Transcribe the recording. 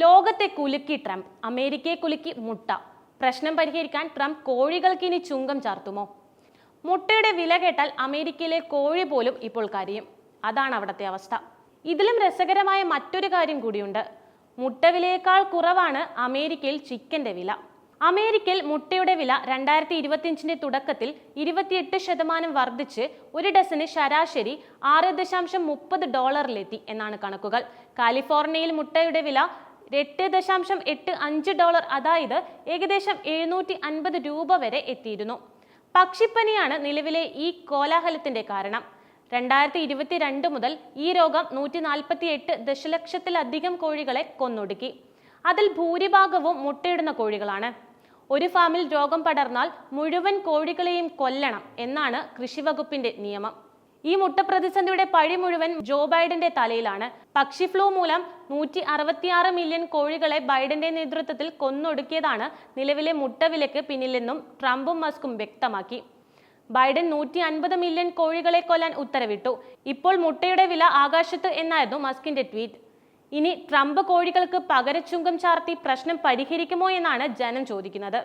ലോകത്തെ കുലുക്കി ട്രംപ്, അമേരിക്കയെ കുലുക്കി മുട്ട. പ്രശ്നം പരിഹരിക്കാൻ ട്രംപ് കോഴികൾക്ക് ഇനി ചുങ്കം ചാർത്തുമോ? മുട്ടയുടെ വില കേട്ടാൽ അമേരിക്കയിലെ കോഴി പോലും ഇപ്പോൾ കരയും. അതാണ് അവിടുത്തെ അവസ്ഥ. ഇതിലും രസകരമായ മറ്റൊരു കാര്യം കൂടിയുണ്ട്. മുട്ട വിലയേക്കാൾ കുറവാണ് അമേരിക്കയിൽ ചിക്കന്റെ വില. അമേരിക്കയിൽ മുട്ടയുടെ വില 2025 തുടക്കത്തിൽ 28% വർദ്ധിച്ച് ഒരു ഡസന് ശരാശരി $6.30 എന്നാണ് കണക്കുകൾ. കാലിഫോർണിയയിൽ മുട്ടയുടെ വില $8.85, അതായത് ഏകദേശം 750 രൂപ വരെ എത്തിയിരുന്നു. പക്ഷിപ്പനിയാണ് നിലവിലെ ഈ കോലാഹലത്തിന്റെ കാരണം. 2022 മുതൽ ഈ രോഗം 148 ദശലക്ഷത്തിലധികം കോഴികളെ കൊന്നൊടുക്കി. അതിൽ ഭൂരിഭാഗവും മുട്ടയിടുന്ന കോഴികളാണ്. ഒരു ഫാമിൽ രോഗം പടർന്നാൽ മുഴുവൻ കോഴികളെയും കൊല്ലണം എന്നാണ് കൃഷിവകുപ്പിന്റെ നിയമം. ഈ മുട്ട പ്രതിസന്ധിയുടെ പഴി മുഴുവൻ ജോ ബൈഡന്റെ തലയിലാണ്. പക്ഷി ഫ്ലൂ മൂലം 166 മില്യൺ കോഴികളെ ബൈഡന്റെ നേതൃത്വത്തിൽ കൊന്നൊടുക്കിയതാണ് നിലവിലെ മുട്ട വിലക്ക് പിന്നിലെന്നും ട്രംപും മസ്കും വ്യക്തമാക്കി. ബൈഡൻ 150 മില്യൺ കോഴികളെ കൊല്ലാൻ ഉത്തരവിട്ടു. ഇപ്പോൾ മുട്ടയുടെ വില ആകാശത്ത് എന്നായിരുന്നു മസ്കിന്റെ ട്വീറ്റ്. ഇനി ട്രംപ് കോഴികൾക്ക് പകരച്ചുങ്കം ചാർത്തി പ്രശ്നം പരിഹരിക്കുമോ എന്നാണ് ജനം ചോദിക്കുന്നത്.